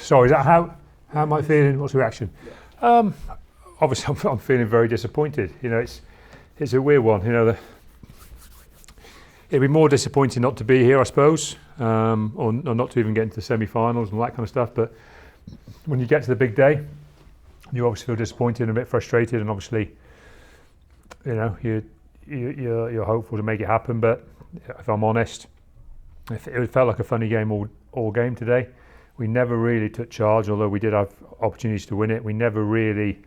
Sorry, is that how am I feeling? What's the reaction? Obviously, I'm feeling very disappointed. You know, it's a weird one. You know, it'd be more disappointing not to be here, I suppose, or not to even get into the semi-finals and all that kind of stuff. But when you get to the big day, you obviously feel disappointed and a bit frustrated, and obviously, you know, you're hopeful to make it happen. But if I'm honest, it felt like a funny game all game today. We never really took charge, although we did have opportunities to win it. We never really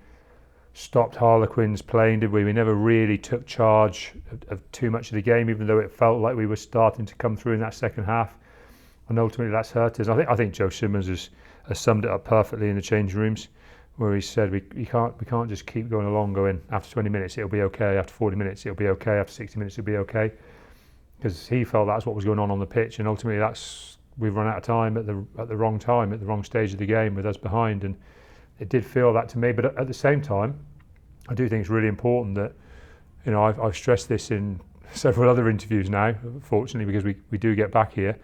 stopped Harlequins playing, did we? We never really took charge of too much of the game, even though it felt like we were starting to come through in that second half. And ultimately, that's hurt us. I think Joe Simmons has summed it up perfectly in the change rooms, where he said we can't just keep going along, going after 20 minutes it'll be okay, after 40 minutes it'll be okay, after 60 minutes it'll be okay, because he felt that's what was going on the pitch, and ultimately we've run out of time at the wrong time, at the wrong stage of the game with us behind, and it did feel that to me. But at the same time, I do think it's really important that, you know, I've stressed this in several other interviews now, fortunately, because we do get back here.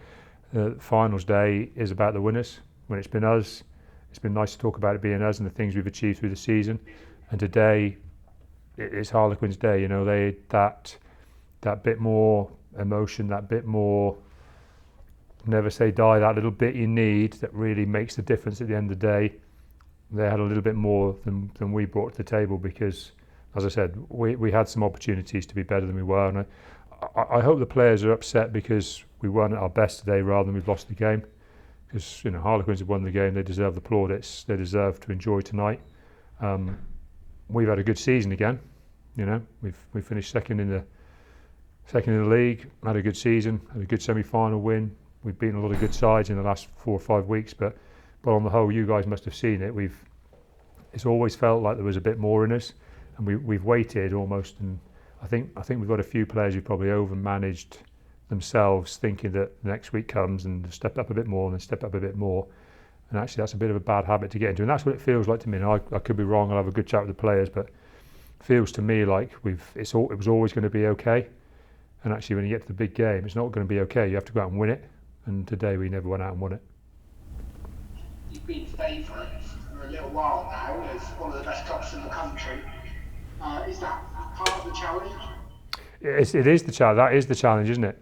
Finals day is about the winners. When it's been us, it's been nice to talk about it being us and the things we've achieved through the season. And today, it's Harlequins' day. You know, that bit more emotion, that bit more never say die, that little bit you need that really makes the difference at the end of the day. They had a little bit more than we brought to the table, because, as I said, we had some opportunities to be better than we were. And I hope the players are upset because we weren't at our best today rather than we've lost the game. Because, you know, Harlequins have won the game, they deserve the plaudits, they deserve to enjoy tonight. We've had a good season again. You know, we've finished second in the league, had a good season, had a good semi-final win. We've beaten a lot of good sides in the last 4 or 5 weeks, but on the whole, you guys must have seen it. It's always felt like there was a bit more in us, and we've waited almost. And I think we've got a few players who probably over-managed themselves, thinking that the next week comes and step up a bit more and then step up a bit more. And actually, that's a bit of a bad habit to get into, and that's what it feels like to me. And I could be wrong. I'll have a good chat with the players, but it feels to me like it was always going to be okay. And actually, when you get to the big game, it's not going to be okay. You have to go out and win it. And today, we never went out and won it. You've been favourites for a little while now as one of the best clubs in the country. Is that part of the challenge? It is the challenge. That is the challenge, isn't it?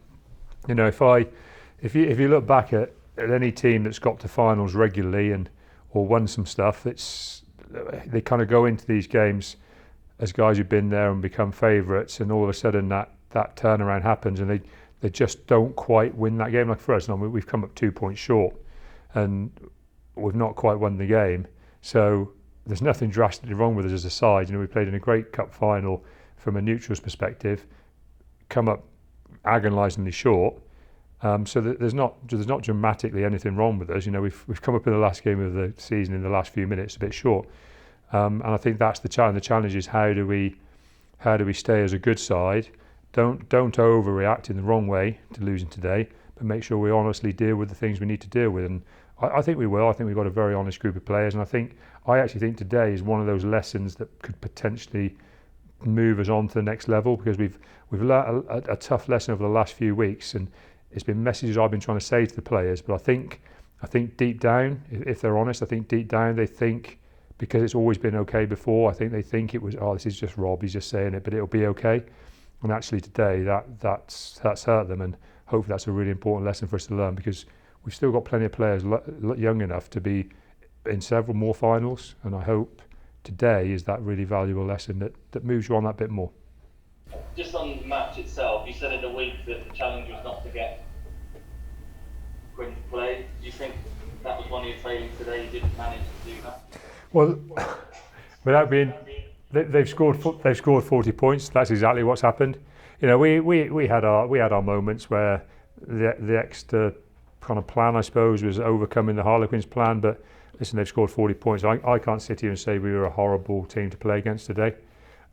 You know, if you look back at any team that's got to finals regularly or won some stuff, they kind of go into these games as guys who've been there and become favourites, and all of a sudden that turnaround happens, and they just don't quite win that game. Like for us, we've come up 2 points short, and we've not quite won the game. So there's nothing drastically wrong with us as a side. You know, we played in a great cup final from a neutral's perspective, come up agonisingly short. So there's not dramatically anything wrong with us. You know, we've come up in the last game of the season in the last few minutes a bit short, and I think that's the challenge. The challenge is how do we stay as a good side? Don't overreact in the wrong way to losing today, but make sure we honestly deal with the things we need to deal with. And I think we will. I think we've got a very honest group of players, and I actually think today is one of those lessons that could potentially move us on to the next level, because we've learned a tough lesson over the last few weeks, and it's been messages I've been trying to say to the players. But I think deep down, if they're honest, I think deep down they think, because it's always been okay before, I think they think it was, this is just Rob, he's just saying it, but it'll be okay. And actually today that's hurt them, and hopefully that's a really important lesson for us to learn, because we've still got plenty of players young enough to be in several more finals, and I hope today is that really valuable lesson that moves you on that bit more. Just on the match itself, you said in the week that the challenge was not to get Quinn to play. Do you think that was one of your failings today? You didn't manage to do that? Well, without being, they've scored 40 points. That's exactly what's happened. You know, we had our moments where the extra kind of plan, I suppose, was overcoming the Harlequins plan. But listen, they've scored 40 points. I can't sit here and say we were a horrible team to play against today.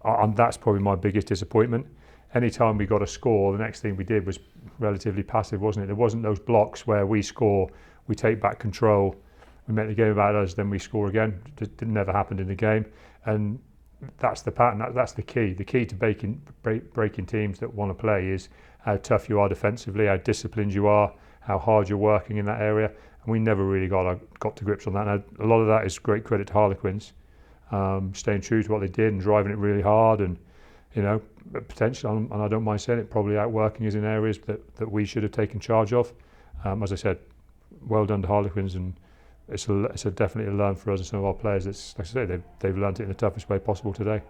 And that's probably my biggest disappointment. Anytime we got a score, the next thing we did was relatively passive, wasn't it? There wasn't those blocks where we score, we take back control, we make the game about us, then we score again. It never happened in the game. And that's the pattern, that's the key. The key to breaking teams that want to play is how tough you are defensively, how disciplined you are, how hard you're working in that area. we never really got to grips on that. And a lot of that is great credit to Harlequins, staying true to what they did and driving it really hard, and potentially, and I don't mind saying it, probably outworking us in areas that we should have taken charge of. As I said, well done to Harlequins, and it's definitely a learn for us and some of our players. It's like I say, they've learned it in the toughest way possible today.